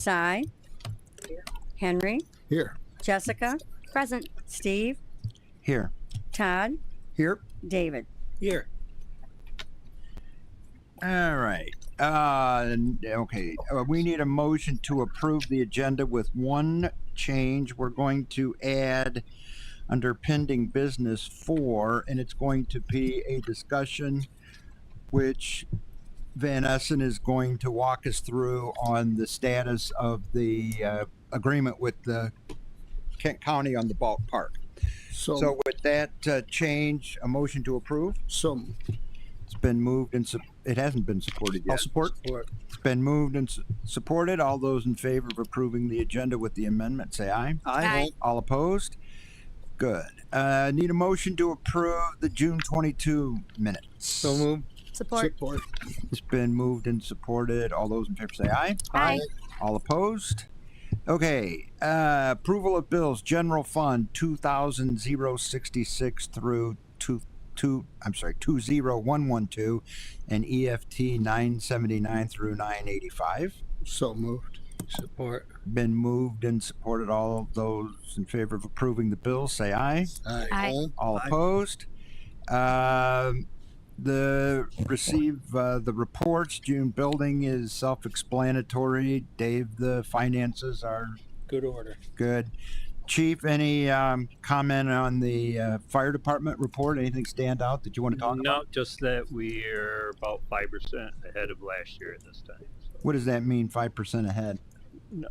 Cy. Henry. Here. Jessica. Present. Steve. Here. Todd. Here. David. Here. All right. Okay. We need a motion to approve the agenda with one change. We're going to add under pending business 4, and it's going to be a discussion which Van Essen is going to walk us through on the status of the agreement with the Kent County on the Balk Park. So with that change, a motion to approve. So It's been moved and it hasn't been supported yet. I'll support. It's been moved and supported. All those in favor of approving the agenda with the amendment, say aye. Aye. All opposed? Good. Need a motion to approve the June 22 minutes. So moved. Support. It's been moved and supported. All those in favor say aye. Aye. All opposed? Okay. Approval of bills. General Fund 2,066 through 20112, and EFT 979 through 985. So moved. Support. Been moved and supported. All of those in favor of approving the bills say aye. Aye. All opposed? Receive the reports. June building is self-explanatory. Dave, the finances are Good order. good. Chief, any comment on the fire department report? Anything stand out that you want to talk No, about? just that we're about 5% ahead of last year at this time. So, What does that mean, 5% ahead?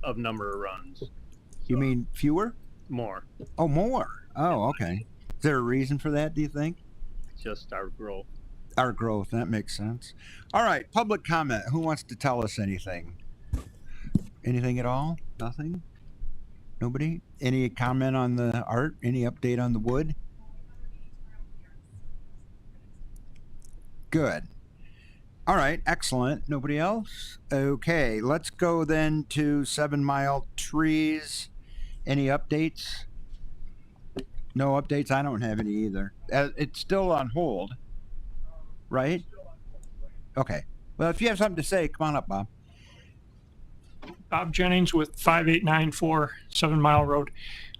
of number of runs. You So, mean fewer? more? Oh, more. Oh, okay. Is there a reason for that, do you think? Just our growth. Our growth, that makes sense. All right, public comment. Who wants to tell us anything? Anything at all? Nothing? Nobody? Any comment on the art? Any update on the wood? Good. All right, excellent. Nobody else? Okay, let's go then to 7 Mile Trees. Any updates? No updates? I don't have any either. It's still on hold, right? Okay. Well, if you have something to say, come on up, Bob. Bob Jennings with 5894 7 Mile Road.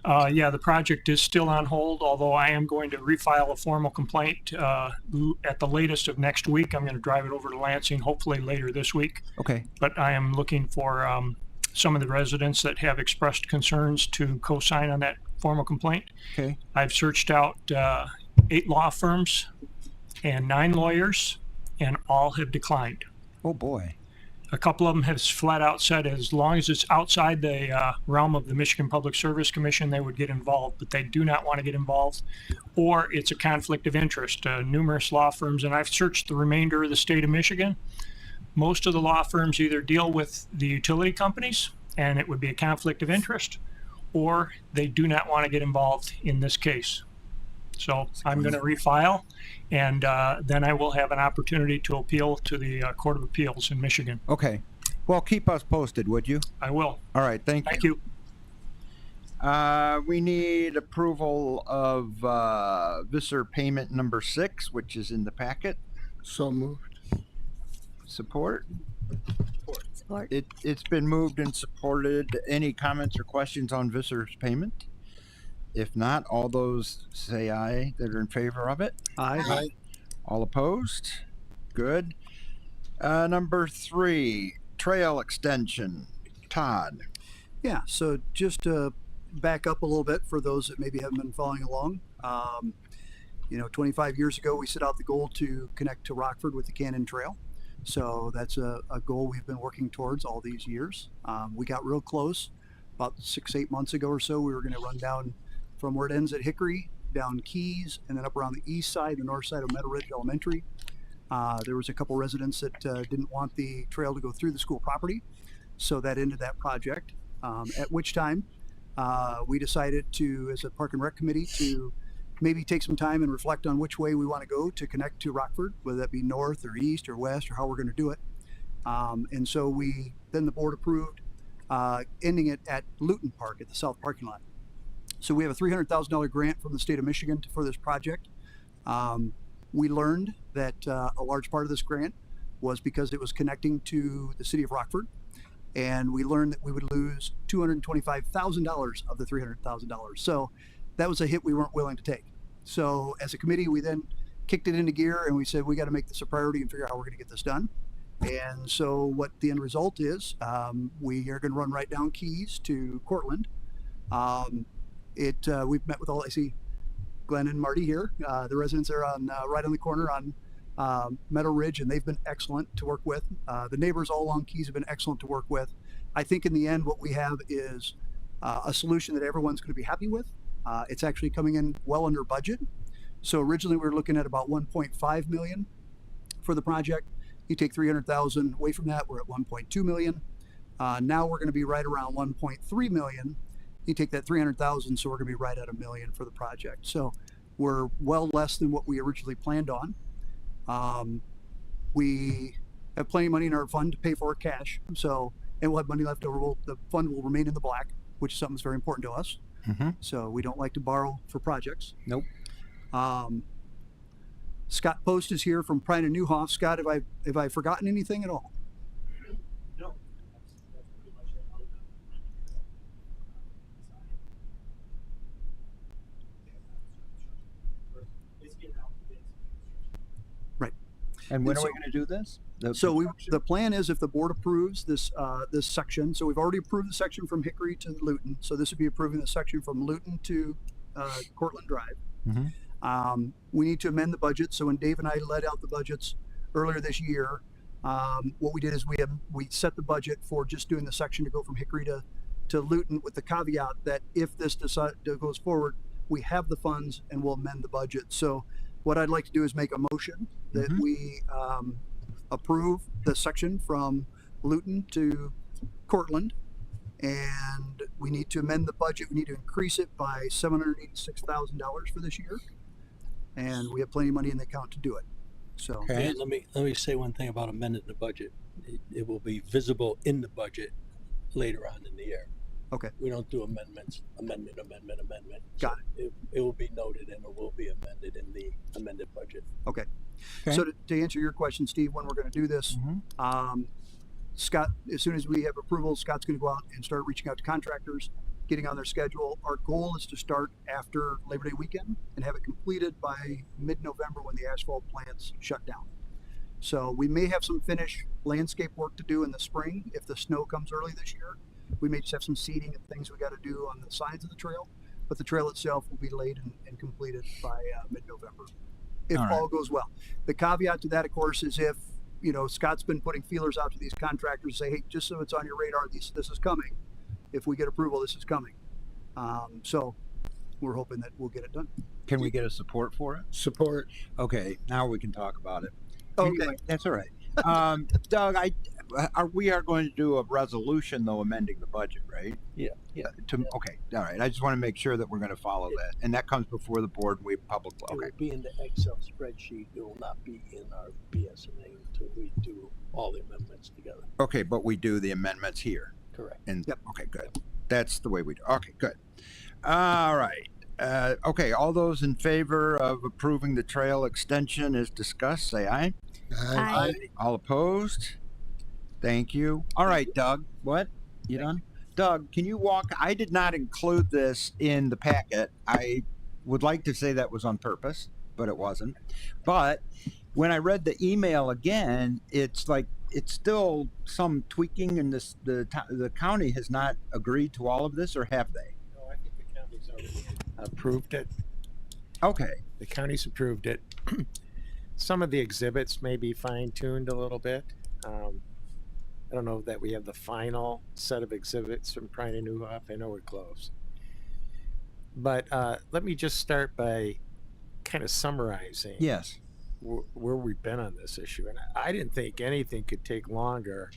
Yeah, the project is still on hold, although I am going to refile a formal complaint at the latest of next week. I'm going to drive it over to Lansing, hopefully later this week. Okay. But I am looking for some of the residents that have expressed concerns to co-sign on that formal complaint. Okay. I've searched out 8 law firms and 9 lawyers, and all have declined. Oh, boy. A couple of them have flat out said as long as it's outside the realm of the Michigan Public Service Commission, they would get involved, but they do not want to get involved, or it's a conflict of interest. Numerous law firms, and I've searched the remainder of the state of Michigan. Most of the law firms either deal with the utility companies, and it would be a conflict of interest, or they do not want to get involved in this case. So I'm going to refile, and then I will have an opportunity to appeal to the Court of Appeals in Michigan. Okay. Well, keep us posted, would you? I will. All right. Thank you. Thank you. We need approval of Visser payment number 6, which is in the packet. So moved. Support? Support. It's been moved and supported. Any comments or questions on Visser's payment? If not, all those say aye that are in favor of it. Aye. All opposed? Good. Number 3, trail extension. Todd. Yeah, so just to back up a little bit for those that maybe haven't been following along. 25 years ago, we set out the goal to connect to Rockford with the Cannon Trail. So that's a goal we've been working towards all these years. We got real close. About 6-8 months ago or so, we were going to run down from where it ends at Hickory, down Keys, and then up around the east side, the north side of Meadow Ridge Elementary. There was a couple residents that didn't want the trail to go through the school property, so that ended that project. At which time, we decided to, as a Park and Rec committee, to maybe take some time and reflect on which way we want to go to connect to Rockford, whether that be north or east or west or how we're going to do it. And so then the board approved ending it at Luton Park at the south parking lot. So we have a $300,000 grant from the state of Michigan for this project. We learned that a large part of this grant was because it was connecting to the city of Rockford. and we learned that we would lose $225,000 of the $300,000. So that was a hit we weren't willing to take. So as a committee, we then kicked it into gear and we said, we got to make this a priority and figure out how we're going to get this done. And so what the end result is, we are going to run right down Keys to Cortland. We've met with all, I see Glenn and Marty here. The residents are on right on the corner on Meadow Ridge, and they've been excellent to work with. The neighbors all along Keys have been excellent to work with. I think in the end, what we have is a solution that everyone's going to be happy with. It's actually coming in well under budget. So originally we were looking at about 1.5 million for the project. You take 300,000 away from that, we're at 1.2 million. Now we're going to be right around 1.3 million. You take that 300,000, so we're going to be right at $1 million for the project. So we're well less than what we originally planned on. We have plenty of money in our fund to pay for it cash. So, and we'll have money left over. The fund will remain in the black, which is something that's very important to us. Mm-hmm. So we don't like to borrow for projects. Nope. Scott Post is here from Prine and Newhoff. Scott, have I forgotten anything at all? No. That's pretty much it. Other than it's getting out the bids. Right. And when And are we so- going to do this? So the plan is if the board approves this this section, so we've already approved the section from Hickory to Luton. So this would be approving the section from Luton to Cortland Drive. Mm-hmm. We need to amend the budget. So when Dave and I led out the budgets earlier this year, what we did is we set the budget for just doing the section to go from Hickory to Luton, with the caveat that if this goes forward, we have the funds and we'll amend the budget. So what I'd like to do is make a motion that Mhm. we approve the section from Luton to Cortland, and we need to amend the budget. We need to increase it by $786,000 for this year, and we have plenty of money in the account to do it. So Okay. And let me say one thing about amending the budget. It will be visible in the budget later on in the year. Okay. We don't do amendment. Got it. It will be noted and it will be amended in the amended budget. okay. Okay. So to answer your question, Steve, when we're going to do this, Mhm. Scott, as soon as we have approval, Scott's going to go out and start reaching out to contractors, getting on their schedule. Our goal is to start after Labor Day weekend and have it completed by mid-November when the asphalt plants shut down. So we may have some finish landscape work to do in the spring if the snow comes early this year. We may just have some seeding and things we got to do on the sides of the trail, but the trail itself will be laid and completed by mid-November, if All right. all goes well. The caveat to that, of course, is if Scott's been putting feelers out to these contractors, say, hey, just so it's on your radar, this is coming. If we get approval, this is coming. So we're hoping that we'll get it done. Can we get a support for it? Support. Okay, now we can talk about it. Okay. Anyway, that's all right. Doug, we are going to do a resolution though, amending the budget, right? Yeah. Okay, all right. I just want to make sure that we're going to follow that, and that comes before the board. And we public. It Okay. will be in the Excel spreadsheet. It will not be in our BSNA until we do all the amendments together. Okay, but we do the amendments here, Correct. and Yep. okay, good. That's the way we do. Okay, good. All right. Okay, all those in favor of approving the trail extension as discussed, say aye. Aye. All opposed? Thank you. All right, Doug. What? You done? Doug, can you walk? I did not include this in the packet. I would like to say that was on purpose, but it wasn't. But when I read the email again, it's like it's still some tweaking, and the county has not agreed to all of this, or have they? No, I think the county's already approved it. Okay. The county's approved it. Some of the exhibits may be fine-tuned a little bit. I don't know that we have the final set of exhibits from Prine and Newhoff. I know we're close. But let me just start by kind of summarizing Yes. where we've been on this issue. And I didn't think anything could take longer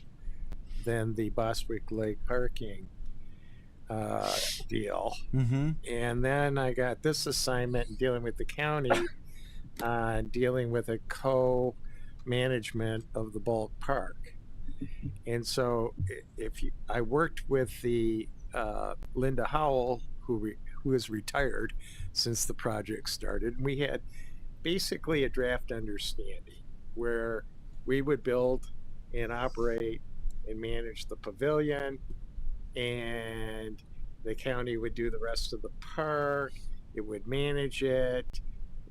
than the Bostwick Lake parking deal. Mm-hmm. And then I got this assignment in dealing with the county, dealing with a co-management of the Balk Park. And so I worked with the Linda Howell, who is retired since the project started. And we had basically a draft understanding where we would build and operate and manage the pavilion, and the county would do the rest of the park. It would manage it.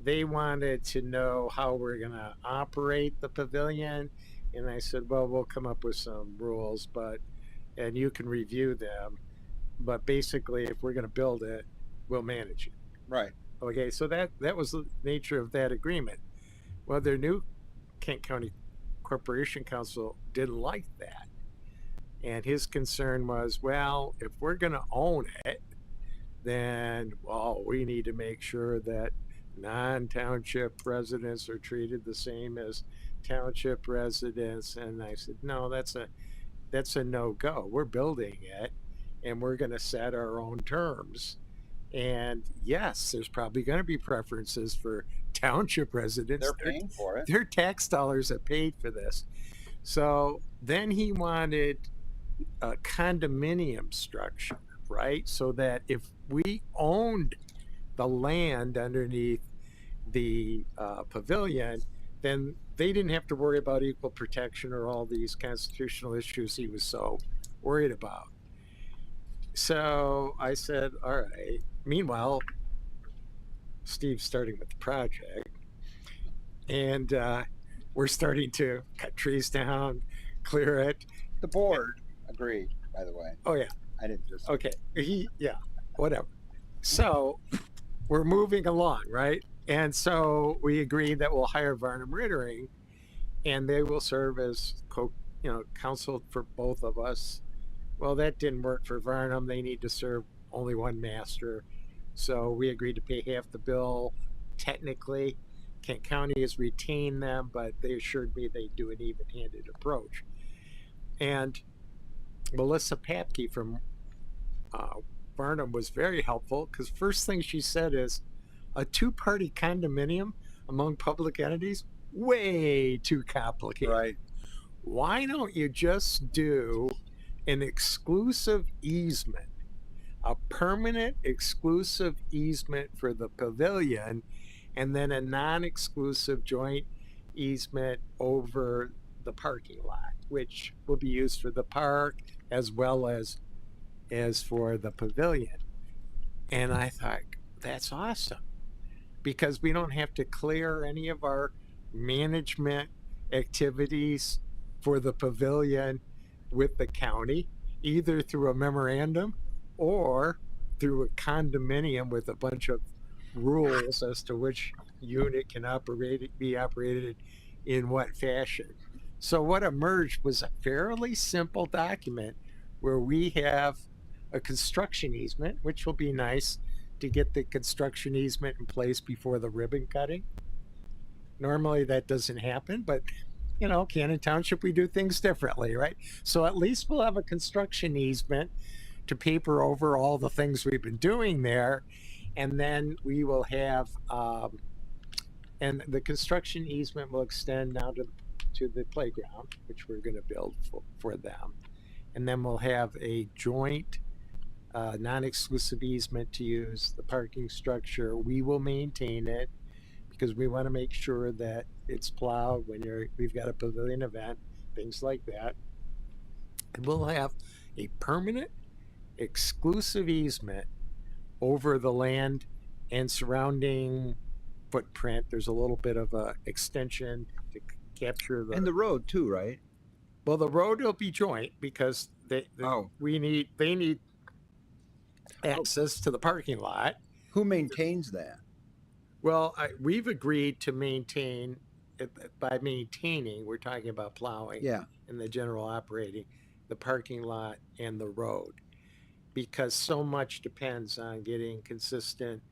They wanted to know how we're going to operate the pavilion. And I said, well, we'll come up with some rules, and you can review them. But basically, if we're going to build it, we'll manage it. Right. Okay, so that was the nature of that agreement. Well, their new Kent County Corporation Council didn't like that. And his concern was, well, if we're going to own it, then, well, we need to make sure that non-township residents are treated the same as township residents. And I said, no, that's a no-go. We're building it, and we're going to set our own terms. And yes, there's probably going to be preferences for township residents. They're paying for it. Their tax dollars have paid for this. So then he wanted a condominium structure, right? So that if we owned the land underneath the pavilion, then they didn't have to worry about equal protection or all these constitutional issues he was so worried about. So I said, all right. Meanwhile, Steve's starting with the project, and we're starting to cut trees down, clear it. The board agreed, by the way. Oh yeah. I didn't just. Okay. Whatever. So we're moving along, right? And so we agreed that we'll hire Varnum Rittering, and they will serve as counsel for both of us. Well, that didn't work for Varnum. They need to serve only one master. So we agreed to pay half the bill. Technically, Kent County has retained them, but they assured me they'd do an even-handed approach. And Melissa Papke from Varnum was very helpful, because first thing she said is, a two-party condominium among public entities, way too complicated. Right. Why don't you just do an exclusive easement, a permanent exclusive easement for the pavilion, and then a non-exclusive joint easement over the parking lot, which will be used for the park as well as for the pavilion. And I thought, that's awesome, because we don't have to clear any of our management activities for the pavilion with the county, either through a memorandum or through a condominium with a bunch of rules as to which unit can be operated in what fashion. So what emerged was a fairly simple document where we have a construction easement, which will be nice to get the construction easement in place before the ribbon cutting. Normally that doesn't happen, but Cannon Township, we do things differently, right? So at least we'll have a construction easement to paper over all the things we've been doing there. And then we will have, and the construction easement will extend now to the playground, which we're going to build for them. And then we'll have a joint non-exclusive easement to use the parking structure. We will maintain it, because we want to make sure that it's plowed when we've got a pavilion event, things like that. And we'll have a permanent exclusive easement over the land and surrounding footprint. There's a little bit of a extension to capture And the road too, right? well, the road will be joint, because they need access to the parking lot. Who maintains that? Well, we've agreed to maintain, by maintaining, we're talking about plowing Yeah. and the general operating, the parking lot and the road, because so much depends on getting consistent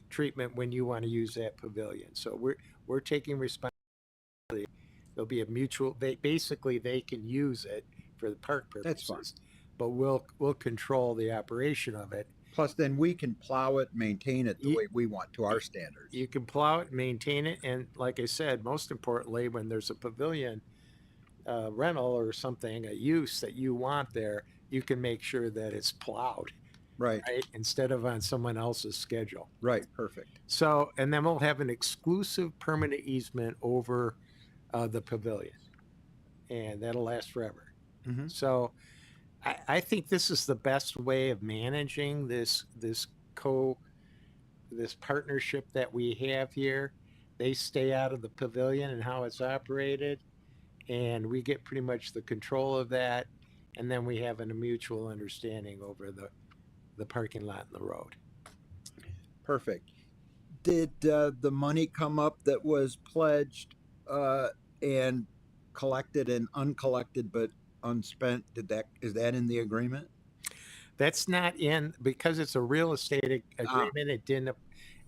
treatment when you want to use that pavilion. So we're taking responsibility. There'll be a mutual, they can use it for the park purposes. That's fine. But we'll control the operation of it. Plus, then we can plow it, maintain it the Ye- way we want to our standards. You can plow it, maintain it, and like I said, most importantly, when there's a pavilion rental or something, a use that you want there, you can make sure that it's plowed, Right. right, instead of on someone else's schedule. Right. Perfect. So, and then we'll have an exclusive permanent easement over the pavilion, and that'll last forever. Mhm. So I think this is the best way of managing this partnership that we have here. They stay out of the pavilion and how it's operated, and we get pretty much the control of that, and then we have a mutual understanding over the parking lot and the road. Perfect. Did the money come up that was pledged and collected and uncollected but unspent? Is that in the agreement? That's not in because it's a real estate agreement. It didn't.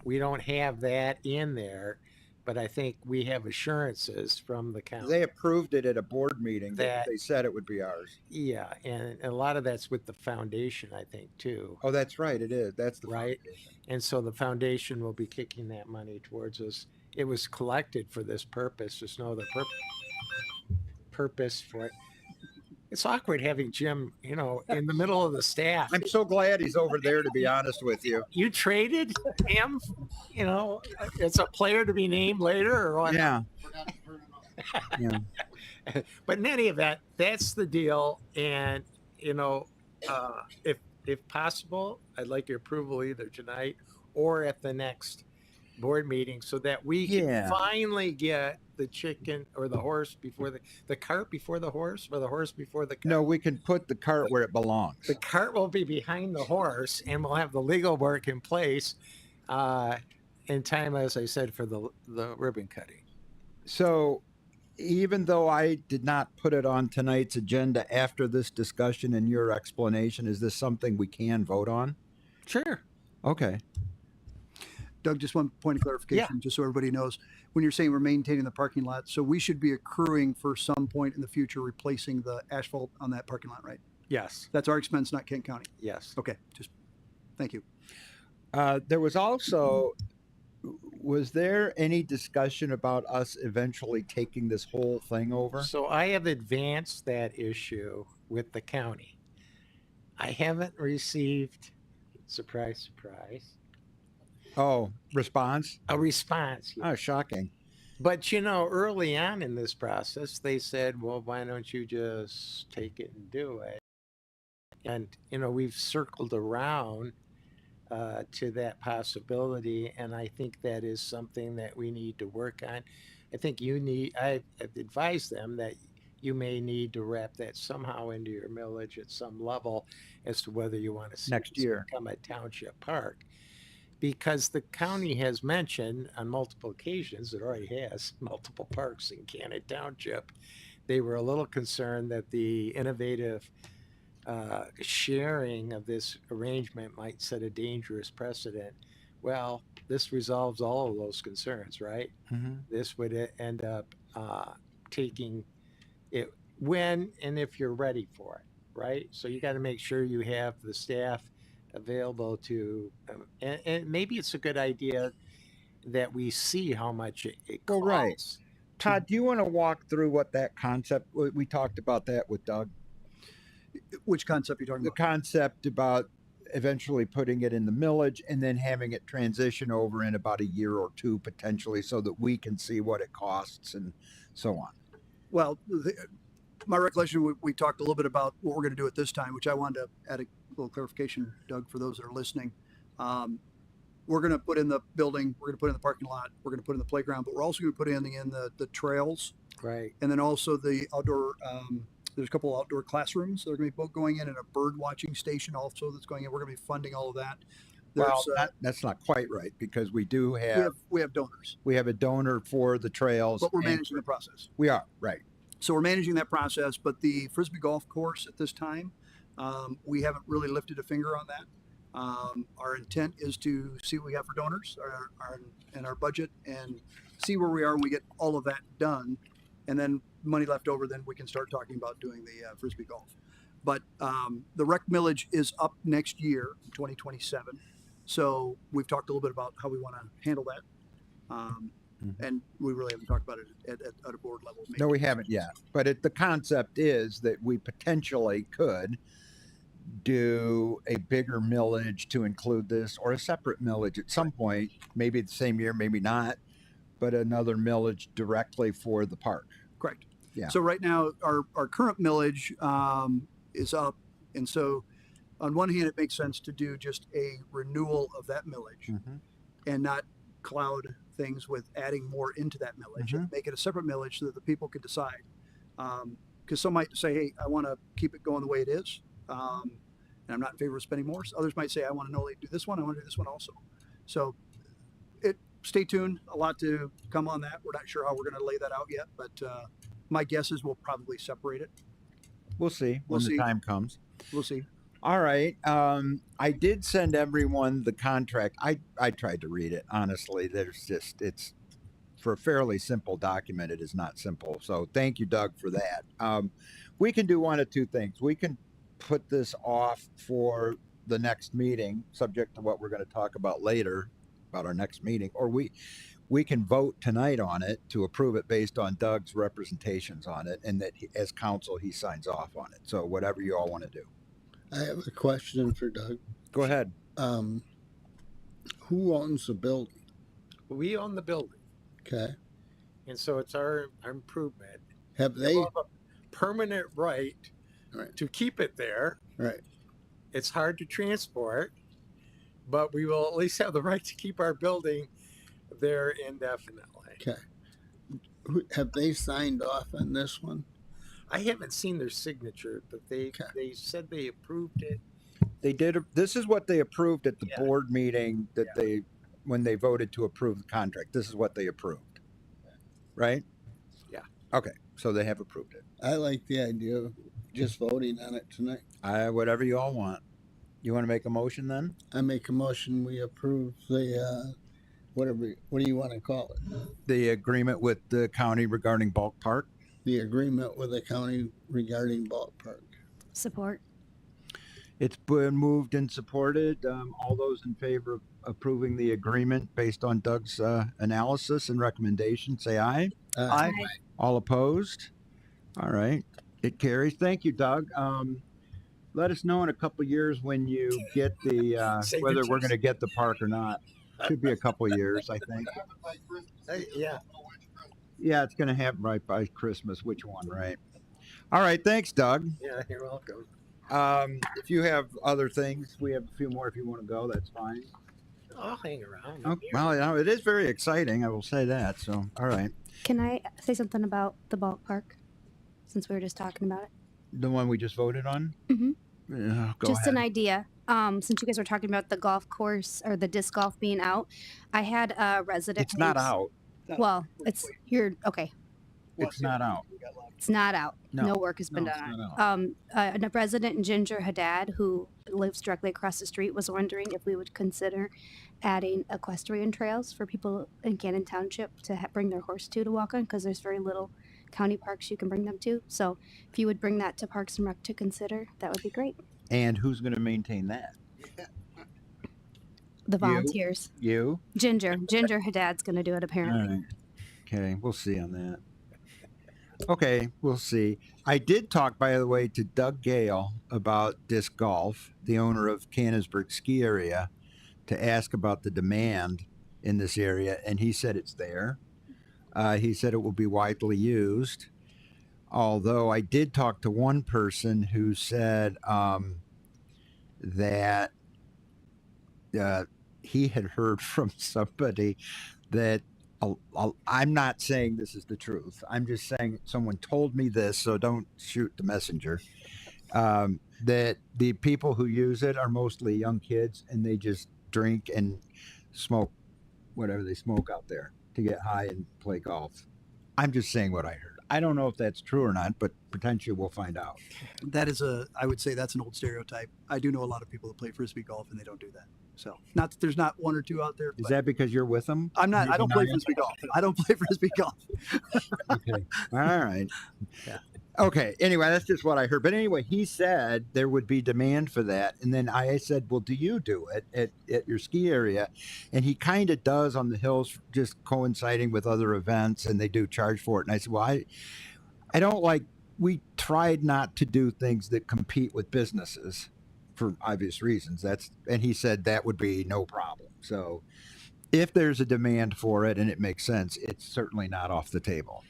We don't have that in there, but I think we have assurances from the county. They approved it at a board meeting that That- they said it would be ours. Yeah, and a lot of that's with the foundation, I think, too. Oh, that's right. It is. That's the Right. foundation. And so the foundation will be kicking that money towards us. It was collected for this purpose. There's no other purpose for it. It's awkward having Jim, in the middle of the staff. I'm so glad he's over there, to be honest with you. You traded him, it's a player to be named later or what? Yeah. Yeah. But in any event, that's the deal. And, if possible, I'd like your approval either tonight or at the next board meeting so that we can Yeah. finally get the chicken or the horse before the cart before the horse or the horse before the cart. No, we can put the cart where it belongs. The cart will be behind the horse and we'll have the legal work in place in time, as I said, for the ribbon cutting. So, even though I did not put it on tonight's agenda after this discussion and your explanation, is this something we can vote on? Sure. Okay. Doug, just one point of clarification, just so everybody knows. When you're saying we're maintaining the parking lot, so we should be accruing for some point in the future replacing the asphalt on that parking lot, right? Yes. That's our expense, not Kent County. Yes. Okay, just thank you. There was also, was there any discussion about us eventually taking this whole thing over? So I have advanced that issue with the county. I haven't received, surprise, surprise, Oh, response? a response yet. Oh, shocking. But early on in this process, they said, well, why don't you just take it and do it? And, we've circled around to that possibility. And I think that is something that we need to work on. I think I've advised them that you may need to wrap that somehow into your millage at some level as to whether you want to see Next this year. become a township park. Because the county has mentioned on multiple occasions, it already has multiple parks in Cannon Township. They were a little concerned that the innovative sharing of this arrangement might set a dangerous precedent. Well, this resolves all of those concerns, right? Mm-hmm. This would end up taking it when and if you're ready for it, right? So you got to make sure you have the staff available to, and maybe it's a good idea that we see how much it costs. Well, right. Todd, do you want to walk through what that concept, we talked about that with Doug? Which concept are you talking The about? concept about eventually putting it in the millage and then having it transition over in about a year or two potentially so that we can see what it costs and so on. Well, my recollection, we talked a little bit about what we're going to do at this time, which I wanted to add a little clarification, Doug, for those that are listening. We're going to put in the building, we're going to put in the parking lot, we're going to put in the playground, but we're also going to put in the trails, Right. and then also the outdoor. There's a couple of outdoor classrooms that are going to be going in, and a bird watching station also that's going in. We're going to be funding all of that. Well, that's not quite right because we do have we have donors, we have a donor for the trails, but we're and managing the process. we are right. So we're managing that process, but the Frisbee golf course at this time, we haven't really lifted a finger on that. Our intent is to see what we have for donors and our budget and see where we are when we get all of that done. And then money left over, then we can start talking about doing the Frisbee golf. But the rec millage is up next year, 2027. So we've talked a little bit about how we want to handle that. And we really haven't talked about it at a board level. No, we haven't yet. But the concept is that we potentially could do a bigger millage to include this or a separate millage at some point, maybe the same year, maybe not, but another millage directly for the park. Correct. Yeah. So right now, our current millage is up, and so on one hand, it makes sense to do just a renewal of that millage Mhm. and not cloud things with adding more into that millage. Mhm. Make it a separate millage so that the people can decide. Because some might say, "Hey, I want to keep it going the way it is," and I'm not in favor of spending more. So others might say, "I want to not only do this one, I want to do this one also." So stay tuned. A lot to come on that. We're not sure how we're going to lay that out yet, but my guess is we'll probably separate it. We'll see We'll when see. the time comes. We'll see. All right. I did send everyone the contract. I tried to read it. Honestly, it's for a fairly simple document. It is not simple. So thank you, Doug, for that. We can do one of two things. We can put this off for the next meeting, subject to what we're going to talk about later about our next meeting, or we can vote tonight on it to approve it based on Doug's representations on it, and that as counsel he signs off on it. So whatever you all want to do. I have a question for Doug. Go ahead. Who owns the building? We own the building, Okay. and so it's our improvement. Have they? We have a permanent right Right. to keep it there. Right. It's hard to transport, but we will at least have the right to keep our building there indefinitely. Okay. Have they signed off on this one? I haven't seen their signature, but they said they approved it. They did. This is what they approved at the Yeah. board meeting that when they voted to approve the contract. This is what they approved, right? Yeah. Okay, so they have approved it. I like the idea of just voting on it tonight. Whatever you all want. You want to make a motion then? I make a motion we approve the what do you want to call it? The agreement with the county regarding Balk Park. The agreement with the county regarding Balk Park. Support. It's been moved and supported. All those in favor of approving the agreement based on Doug's analysis and recommendation, say aye. Aye. All opposed? All right. It carries. Thank you, Doug. Let us know in a couple years when you get the whether we're going to get the park or not. Should be a couple years, I think. Yeah. Yeah, it's going to happen right by Christmas. Which one, right? All right. Thanks, Doug. Yeah, you're welcome. If you have other things, we have a few more. If you want to go, that's fine. I'll hang around. Oh, well, you know, it is very exciting. I will say that. So, all right. Can I say something about the Balk Park, since we were just talking about it? The one we just voted on? Mhm. Yeah, go Just ahead. an idea. Since you guys were talking about the golf course or the disc golf being out, I had a resident. It's not who's- out. Well, it's you're okay. It's not out. It's not out. No. No work has been No, it's done not on it. A resident, Ginger Haddad, who lives directly across the street, was wondering if we would consider adding equestrian trails for people in Cannon Township to bring their horse to walk on, because there's very little county parks you can bring them to. So if you would bring that to Parks and Rec to consider, that would be great. And who's going to maintain that? The volunteers. You? Ginger Haddad's going to do it apparently. All right. Okay, we'll see on that. Okay, we'll see. I did talk, by the way, to Doug Gale about disc golf, the owner of Canonsburg Ski Area, to ask about the demand in this area, and he said it's there. He said it will be widely used. Although I did talk to one person who said that he had heard from somebody that I'm not saying this is the truth. I'm just saying someone told me this, so don't shoot the messenger. That the people who use it are mostly young kids, and they just drink and smoke whatever they smoke out there to get high and play golf. I'm just saying what I heard. I don't know if that's true or not, but potentially we'll find out. That is I would say that's an old stereotype. I do know a lot of people that play Frisbee golf and they don't do that. So not that there's not one or two out there. Is but that because you're with them? I'm not, You I don't play deny it? Frisbee golf. I don't play Frisbee golf. Okay. All right. Yeah. Okay. Anyway, that's just what I heard. But anyway, he said there would be demand for that. And then I said, well, do you do it at your ski area? And he kind of does on the hills, just coinciding with other events, and they do charge for it. And I said, well, I don't like, we tried not to do things that compete with businesses for obvious reasons. And he said that would be no problem. So if there's a demand for it and it makes sense, it's certainly not off the table.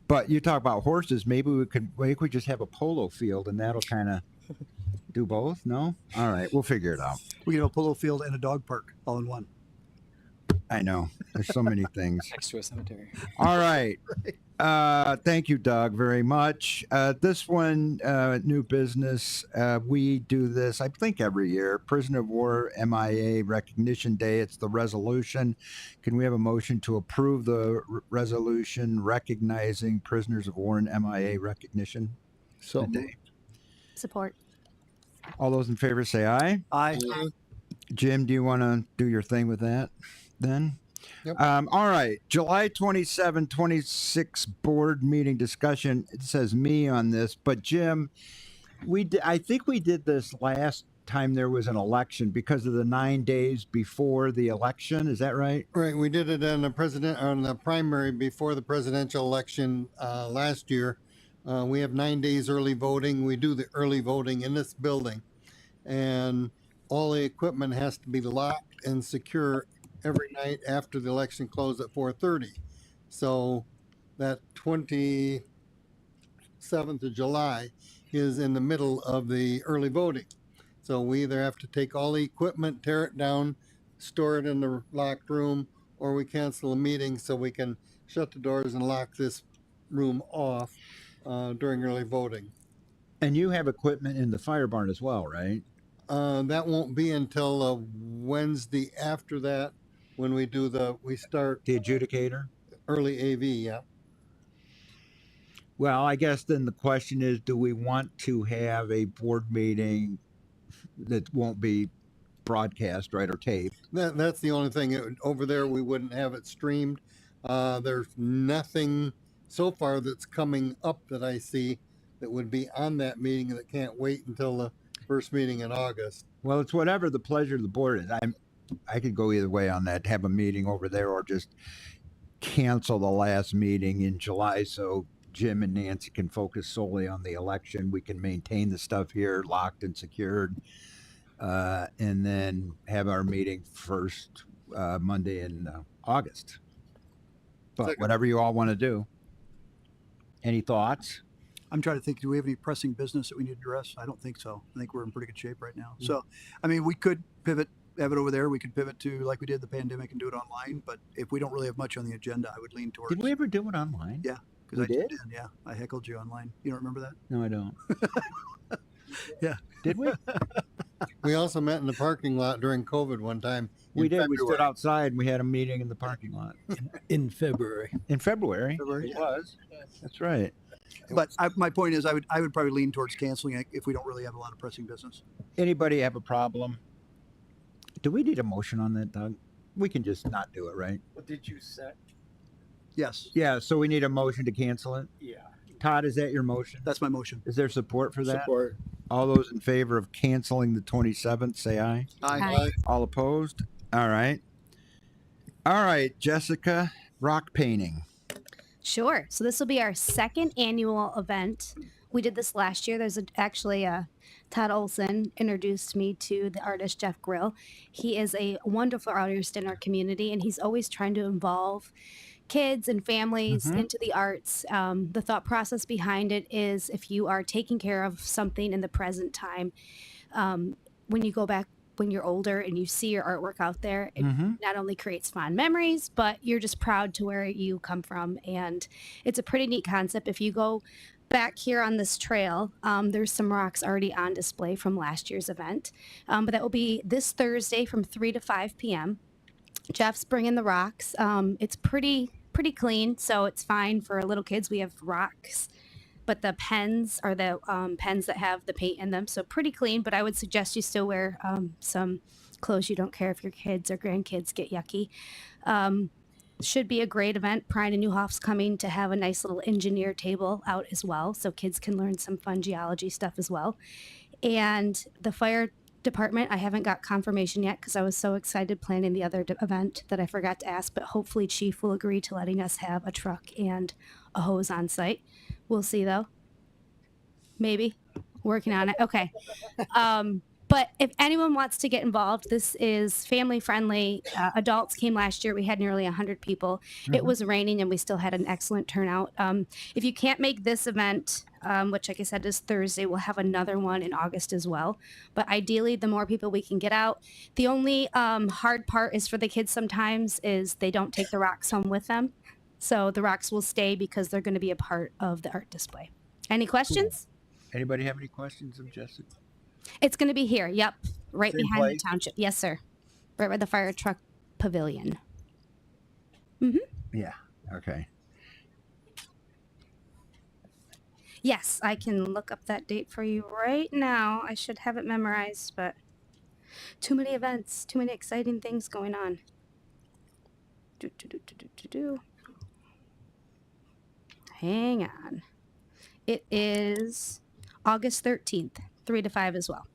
But you talk about horses. Maybe we could just have a polo field, and that'll kind of do both. No, all right, we'll figure it out. We can have a polo field and a dog park all in one. I know there's so many things. Next to a cemetery. All right. Thank you, Doug, very much. This one, new business. We do this, I think, every year. Prisoner of War MIA Recognition Day. It's the resolution. Can we have a motion to approve the resolution recognizing prisoners of war and MIA recognition So day? Support. All those in favor say aye. Aye. Jim, do you want to do your thing with that then? Yep. All right. July 27, 26 board meeting discussion. It says me on this, but Jim, I think we did this last time there was an election because of the 9 days before the election. Is that right? right, we did it on the primary before the presidential election last year. We have 9 days early voting. We do the early voting in this building, and all the equipment has to be locked and secure every night after the election closed at 4:30. So that 27th of July is in the middle of the early voting. So we either have to take all the equipment, tear it down, store it in the locked room, or we cancel a meeting so we can shut the doors and lock this room off during early voting. And you have equipment in the fire barn as well, right? That won't be until Wednesday after that when we start The adjudicator? early AV, yeah. Well, I guess then the question is, do we want to have a board meeting that won't be broadcast, right, or taped? That's the only thing. Over there, we wouldn't have it streamed. There's nothing so far that's coming up that I see that would be on that meeting that can't wait until the first meeting in August. Well, it's whatever the pleasure of the board is. I could go either way on that, have a meeting over there or just cancel the last meeting in July so Jim and Nancy can focus solely on the election. We can maintain the stuff here locked and secured, and then have our meeting first Monday in August. But whatever you all want to do. Any thoughts? I'm trying to think, do we have any pressing business that we need to address? I don't think so. I think we're in pretty good shape right now. So, I mean, we could pivot, have it over there. We could pivot to like we did the pandemic and do it online. But if we don't really have much on the agenda, I would lean towards. Did we ever do it online? Yeah. We I did? Yeah. I heckled you online. You don't remember that? No, I don't. Yeah. Did we? We also met in the parking lot during COVID one time. We in did. We stood February. outside and we had a meeting in the parking lot. In February. In February. February, It yeah. was. That's right. But my point is, I would probably lean towards canceling it if we don't really have a lot of pressing business. Anybody have a problem? Do we need a motion on that, Doug? We can just not do it, right? What did you say? Yes. Yeah, so we need a motion to cancel it. Yeah. Todd, is that your motion? That's my motion. Is there support for that? Support. All those in favor of canceling the 27th, say aye. Aye. All opposed? All right. All right, Jessica, rock painting. Sure. So this will be our second annual event. We did this last year. There's actually Todd Olson introduced me to the artist Jeff Grill. He is a wonderful artist in our community, and he's always trying to involve kids and families into the arts. The thought process behind it is if you are taking care of something in the present time, when you go back when you're older and you see your artwork out there, it not only creates fond memories, but you're just proud to where you come from. And it's a pretty neat concept. If you go back here on this trail, there's some rocks already on display from last year's event. But that will be this Thursday from 3 to 5 p.m. Jeff's bringing the rocks. It's pretty clean, so it's fine for little kids. We have rocks, but the pens are the pens that have the paint in them, so pretty clean. But I would suggest you still wear some clothes. You don't care if your kids or grandkids get yucky. Should be a great event. Pride and Newhoff's coming to have a nice little engineer table out as well, so kids can learn some fun geology stuff as well. And the fire department, I haven't got confirmation yet because I was so excited planning the other event that I forgot to ask, but hopefully Chief will agree to letting us have a truck and a hose on site. We'll see though. Maybe. Working on it. Okay. But if anyone wants to get involved, this is family friendly. Adults came last year. We had nearly 100 people. It was raining and we still had an excellent turnout. If you can't make this event, which like I said is Thursday, we'll have another one in August as well. But ideally, the more people we can get out. The only hard part is for the kids sometimes is they don't take the rocks home with them. So the rocks will stay because they're going to be a part of the art display. Any questions? Anybody have any questions of Jessica? It's going to be here. Yep. Right Same behind place? the township. Yes, sir. Right by the fire truck pavilion. Yeah. Okay. Yes, I can look up that date for you right now. I should have it memorized, but too many events, too many exciting things going on. Hang on. It is August 13th, 3 to 5 as well.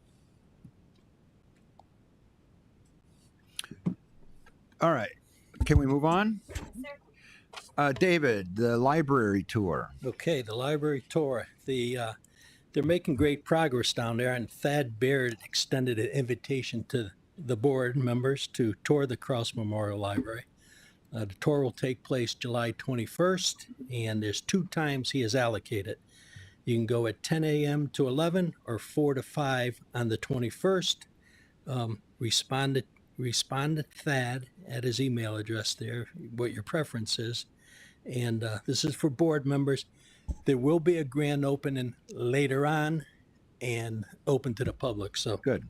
All right. Can we move on? David, the library tour. Okay, the library tour. They're making great progress down there, and Thad Baird extended an invitation to the board members to tour the Cross Memorial Library. The tour will take place July 21st, and there's 2 times he has allocated. You can go at 10 a.m. to 11 or 4 to 5 on the 21st. Respond to Thad at his email address there, what your preference is. And this is for board members. There will be a grand opening later on and open to the public. So Good.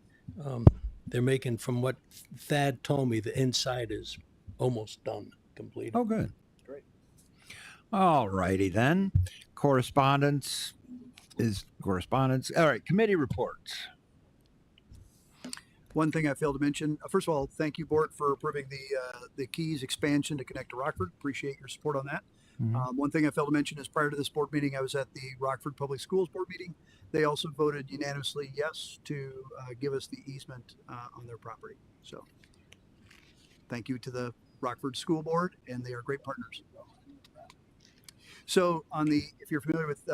they're making, from what Thad told me, the inside is almost done, completed. Oh, good. Great. All righty then. Correspondence is correspondence. All right. Committee reports. One thing I failed to mention, first of all, thank you, board, for approving the Keys expansion to connect to Rockford. Appreciate your support on that. One thing I failed to mention is prior to this board meeting, I was at the Rockford Public Schools board meeting. They also voted unanimously yes to give us the easement on their property. So thank you to the Rockford School Board, and they are great partners. So if you're familiar with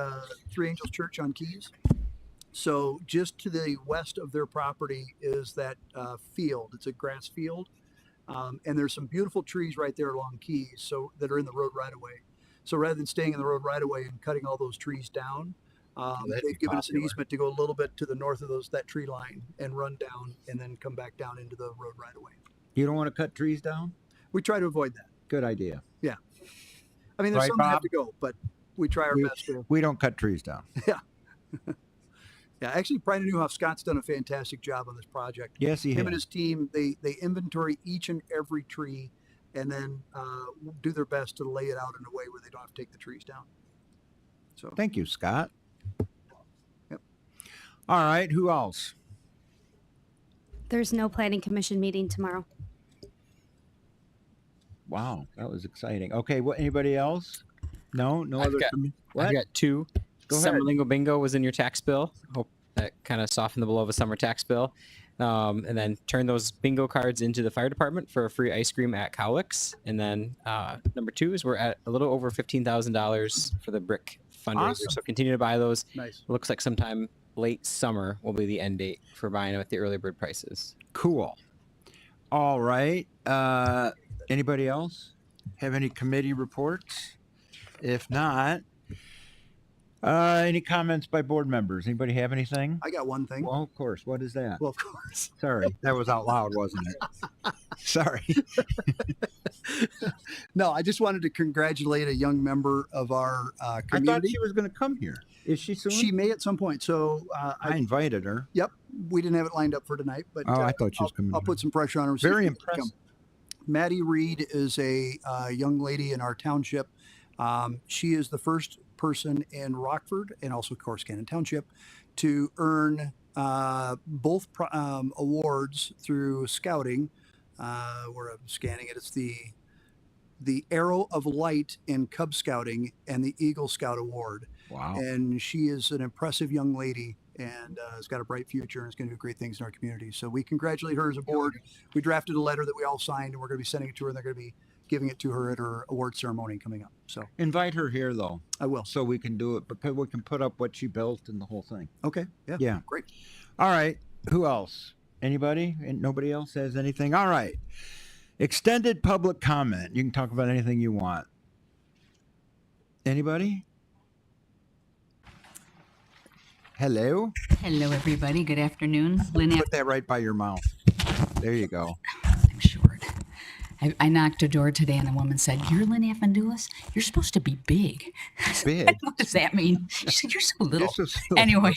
Three Angels Church on Keys, so just to the west of their property is that field. It's a grass field. And there's some beautiful trees right there along Keys, so that are in the road right away. So rather than staying in the road right away and cutting all those trees down, they've given us an easement to go a little bit to the north of that tree line and run down and then come back down into the road right away. You don't want to cut trees down? We try to avoid that. Good idea. I mean, there's Right, some that have Bob? to go, but we try our best to. We don't cut trees down. Yeah, actually, Brian Newhoff Scott's done a fantastic job on this project. Yes, he Him has. and his team, they inventory each and every tree, and then do their best to lay it out in a way where they don't have to take the trees down. So Thank you, Scott. Yep. All right. Who else? There's no planning commission meeting tomorrow. Wow, that was exciting. Okay, what? Anybody else? No other. What? I've got 2. Go Summer ahead. Lingo Bingo was in your tax bill. Hope that kind of softened the blow of a summer tax bill. And then turn those bingo cards into the fire department for a free ice cream at Cowlicks. And then number 2 is we're at a little over $15,000 for the brick fundraiser. Awesome. So continue to buy those. nice. It looks like sometime late summer will be the end date for buying them at the early bird prices. Cool. All right. Anybody else have any committee reports? If not, any comments by board members? Anybody have anything? I got one thing. Well, of course. What is that? Well, of course. Sorry, that was out loud, wasn't it? Sorry. No, I just wanted to congratulate a young member of our I thought community. she was going to come here. Is she soon? She may at some point. So I invited her. Yep, we didn't have it lined up for tonight, but Oh, I thought she was coming. I'll put some pressure on her. see if Very she can come. impressive. Maddie Reed is a young lady in our township. She is the first person in Rockford and also, of course, Cannon Township to earn both awards through scouting. Where I'm scanning it, it's the Arrow of Light in Cub Scouting and the Eagle Scout Award. Wow. And she is an impressive young lady and has got a bright future and is going to do great things in our community. So we congratulate her as a board. We drafted a letter that we all signed, and we're going to be sending it to her, and they're going to be giving it to her at her award ceremony coming up. So Invite her here though, I will. so we can do it. Because we can put up what she built and the whole thing. Okay. Yeah. Yeah. Great. All right. Who else? Anybody? And nobody else has anything? All right. Extended public comment. You can talk about anything you want. Anybody? Hello? Hello, everybody. Good afternoon. Lynn, Put that right by your mouth. There you go. I'm short. I knocked a door today and a woman said, "You're Lynn Affandoulis? You're supposed to be big." I said, Big? "What does that mean?" She said, "You're so little." This is so- Anyway,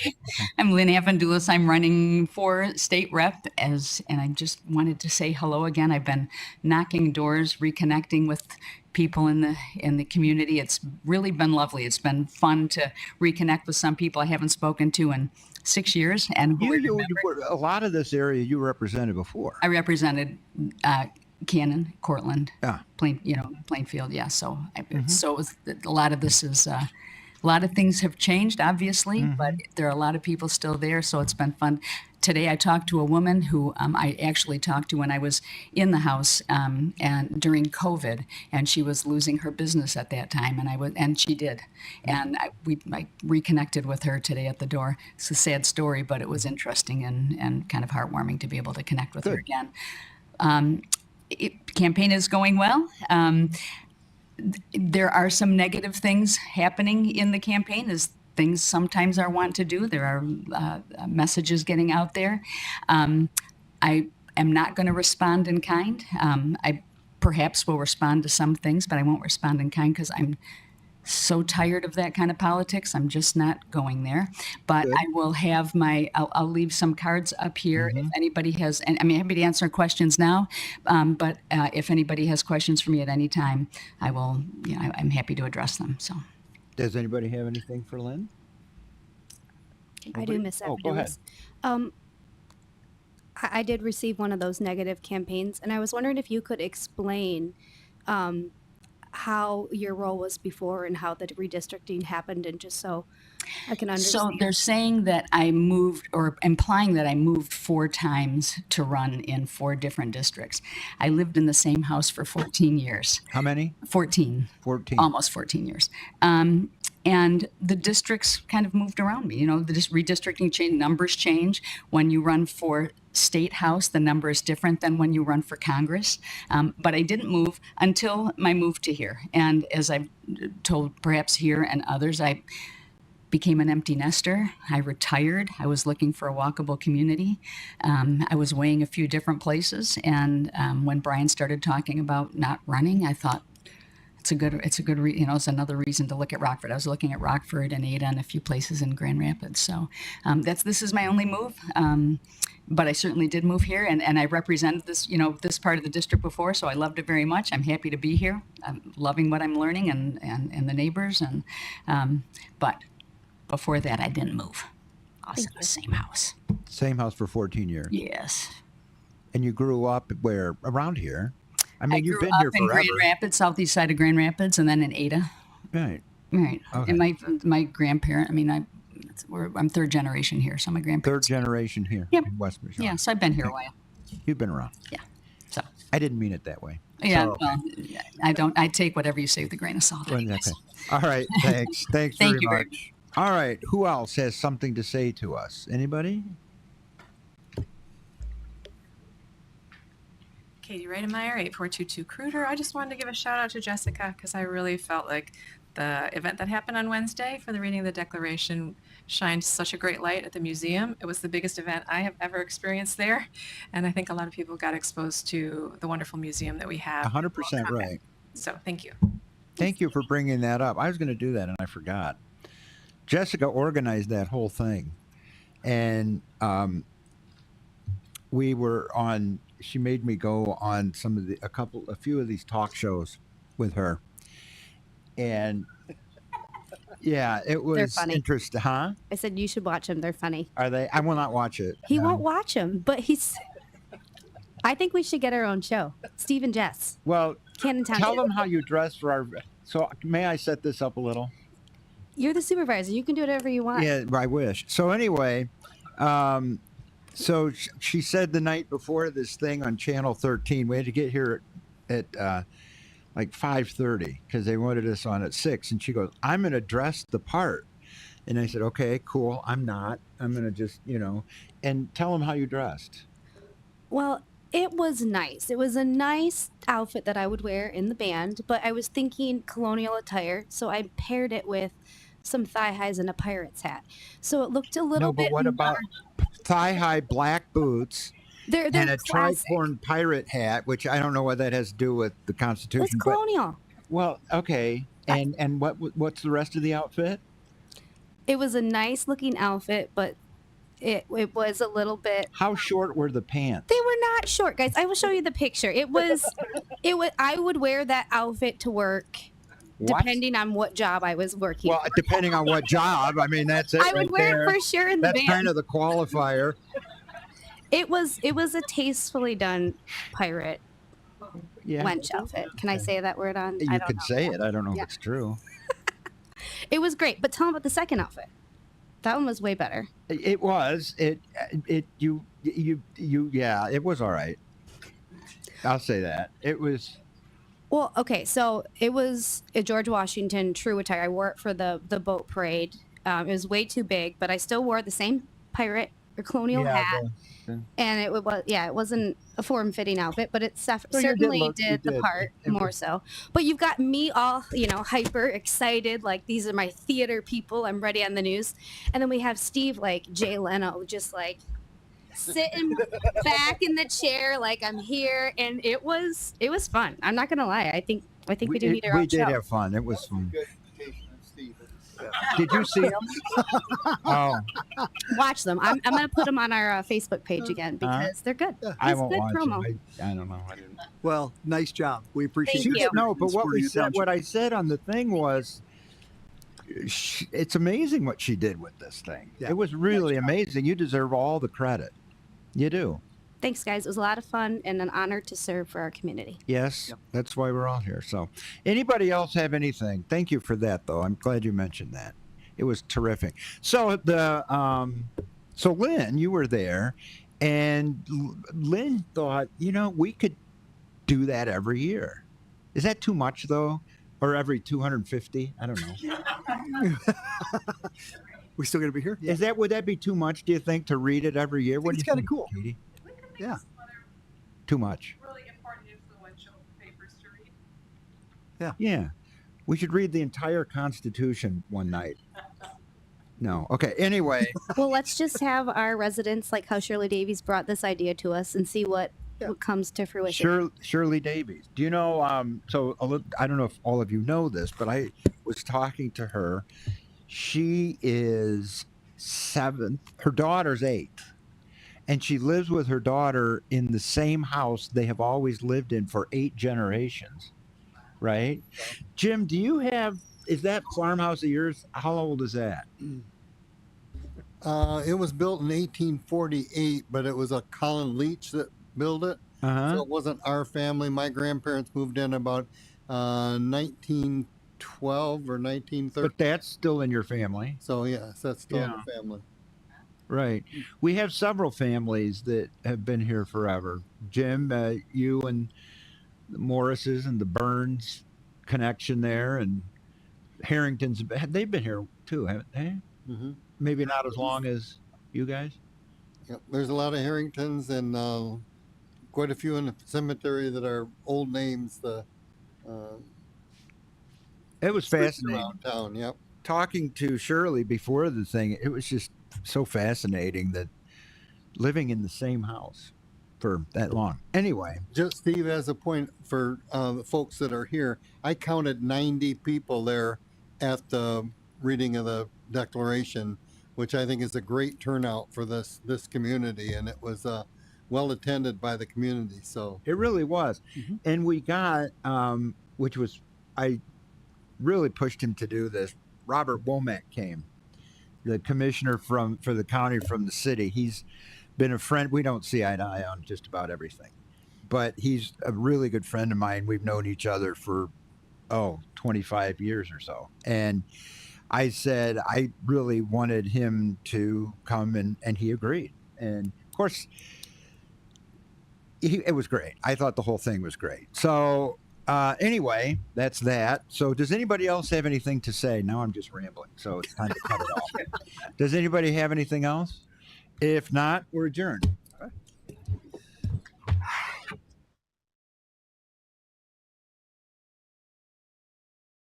I'm Lynn Affandoulis. I'm running for state rep and I just wanted to say hello again. I've been knocking doors, reconnecting with people in the community. It's really been lovely. It's been fun to reconnect with some people I haven't spoken to in 6 years. And who I remember. A lot of this area you represented before. I represented Cannon, Cortland, Yeah. Plainfield. Yeah. So so it was, a lot of this is a lot of things have changed, obviously, but there are a lot of people still there. So it's been fun. Today I talked to a woman who I actually talked to when I was in the House and during COVID, and she was losing her business at that time, and she did, and I reconnected with her today at the door. It's a sad story, but it was interesting and kind of heartwarming to be able to connect with her again. Campaign is going well. There are some negative things happening in the campaign, as things sometimes are wont to do. There are messages getting out there. I am not going to respond in kind. I perhaps will respond to some things, but I won't respond in kind because I'm so tired of that kind of politics. I'm just not going there. But I will have I'll leave some cards up here if anybody has, and I'm happy to answer questions now. But if anybody has questions for me at any time, I will, I'm happy to address them. So. Does anybody have anything for Lynn? I do, Miss Oh, go ahead. I did receive one of those negative campaigns, and I was wondering if you could explain how your role was before and how the redistricting happened, and just so I can understand. So they're saying that I moved, or implying that I moved 4 times to run in 4 different districts. I lived in the same house for 14 years. How many? 14. 14. Almost 14 years. And the districts kind of moved around me. The redistricting change, numbers change. When you run for state house, the number is different than when you run for Congress. But I didn't move until my move to here. And as I've told perhaps here and others, I became an empty nester. I retired. I was looking for a walkable community. I was weighing a few different places. And when Brian started talking about not running, I thought, it's another reason to look at Rockford. I was looking at Rockford and Ada and a few places in Grand Rapids. So this is my only move. But I certainly did move here, and I represented this part of the district before, so I loved it very much. I'm happy to be here. I'm loving what I'm learning and the neighbors. But before that, I didn't move. Also in the same house. Same house for 14 years. Yes. And you grew up where? Around here? I mean, you've grew been up here in forever. Grand Rapids, southeast side of Grand Rapids, and then in Ada. Right. Right. Okay. And my grandparent, I'm 3rd generation here, so my grandparents. 3rd generation here Yep. in West Michigan. Yeah, so I've been here a while. You've been around. Yeah. So. I didn't mean it that way. Yeah, So, I take whatever you say with a grain of salt. well, anyways. okay. All right. Thanks. Thanks Thank very you very much. All right. Who else has something to say to us? Anybody? Katie Reidemeyer, 8422 Cruder. I just wanted to give a shout out to Jessica because I really felt like the event that happened on Wednesday for the reading of the Declaration shined such a great light at the museum. It was the biggest event I have ever experienced there. And I think a lot of people got exposed to the wonderful museum that we have. 100% right. So thank you. Thank you for bringing that up. I was going to do that and I forgot. Jessica organized that whole thing. And she made me go on a few of these talk shows with her. And yeah, it was interesting. Huh? I said you should watch them. They're funny. Are they? I will not watch it. He won't watch them, but I think we should get our own show. Steve and Jess. Well, Cannon Township. tell them how you dress for our. So may I set this up a little? You're the supervisor. You can do whatever you want. Yeah, I wish. So anyway, so she said the night before this thing on Channel 13, we had to get here at like 5:30 because they wanted us on at 6. And she goes, "I'm going to dress the part." And I said, okay, cool. I'm not. I'm going to just, and tell them how you dressed. Well, it was nice. It was a nice outfit that I would wear in the band, but I was thinking colonial attire, so I paired it with some thigh highs and a pirate's hat. So it looked a little No, but bit what more, about thigh-high black boots they're and a classic. tricorn pirate hat, which I don't know what that has to do with the It's Constitution. But, colonial. well, okay. And what's the rest of the outfit? It was a nice looking outfit, but it was a little bit. How short were the pants? They were not short, guys. I will show you the picture. It was I would wear that outfit to work What? depending on what job I was working. Well, depending on what job. I mean, that's it. I would wear it for sure in the That's band. kind of the qualifier. It was a tastefully done pirate Yeah. wench outfit. Can I say that word on? I You don't could know. say it. I don't know Yeah. if it's true. It was great, but tell them about the second outfit. That one was way better. It was. Yeah, it was all right. I'll say that. It was. Well, okay, so it was a George Washington true attire. I wore it for the boat parade. It was way too big, but I still wore the same pirate or colonial hat. And it wasn't a form-fitting outfit, but it certainly did the part more so. But you've got me all, hyper excited, like these are my theater people. I'm ready on the news. And then we have Steve, like Jay Leno, just like sitting back in the chair, like I'm here, and it was fun. I'm not gonna lie. I think we do need our own We did show. have fun. It was fun. Good imitation of Steve. Did you see him? Oh, Watch them. I'm gonna put them on our Facebook page again because they're good. I It's won't good watch promo. him. I don't know. I didn't. Well, nice job. We appreciate Thank your you. service No, and but what supporting we the said, township. what I said on the thing was, it's amazing what she did with this thing. Yeah. It was really amazing. You deserve all the credit. You do. Thanks, guys. It was a lot of fun and an honor to serve for our community. Yes, Yep. that's why we're all here. So, anybody else have anything? Thank you for that, though. I'm glad you mentioned that. It was terrific. So so Lynn, you were there, and Lynn thought, we could do that every year. Is that too much, though? Or every 250? I don't know. We still gonna be here? Yeah. Would that be too much? Do you think to read it every year? What do It's you kinda think, cool. Katie? Yeah. Too much. Really important influential papers to read. Yeah. We should read the entire Constitution one night. No. Okay. Anyway, Well, let's just have our residents, like how Shirley Davies brought this idea to us, and see what comes to fruition. Shirley Davies. Do you know? I don't know if all of you know this, but I was talking to her. She is 7th. Her daughter's 8th. And she lives with her daughter in the same house they have always lived in for 8 generations. Right? Jim, is that farmhouse of yours? How old is that? It was built in 1848, but it was a Colin Leach that built it. Uh-huh. So it wasn't our family. My grandparents moved in about 1912 or 1913. But that's still in your family. So yes, that's still in the family. Right. We have several families that have been here forever. Jim, you and the Morrises and the Burns connection there, and Harrington's, they've been here too, haven't they? Mm-hmm. Maybe not as long as you guys. Yep. There's a lot of Harringtons and quite a few in the cemetery that are old names. It was fascinating. Around town. Yep. Talking to Shirley before the thing, it was just so fascinating that living in the same house for that long. Anyway, Just Steve, as a point for the folks that are here, I counted 90 people there at the reading of the Declaration, which I think is a great turnout for this community, and it was well attended by the community. So it really was. Mhm. And we got, which was, I really pushed him to do this. Robert Womack came, the commissioner for the county from the city. He's been a friend. We don't see eye to eye on just about everything, but he's a really good friend of mine. We've known each other for 25 years or so. And I said I really wanted him to come, and he agreed. And of course, it was great. I thought the whole thing was great. So Anyway, that's that. So does anybody else have anything to say? Now I'm just rambling, so it's time to cut it off. Does anybody have anything else? If not, we're adjourned.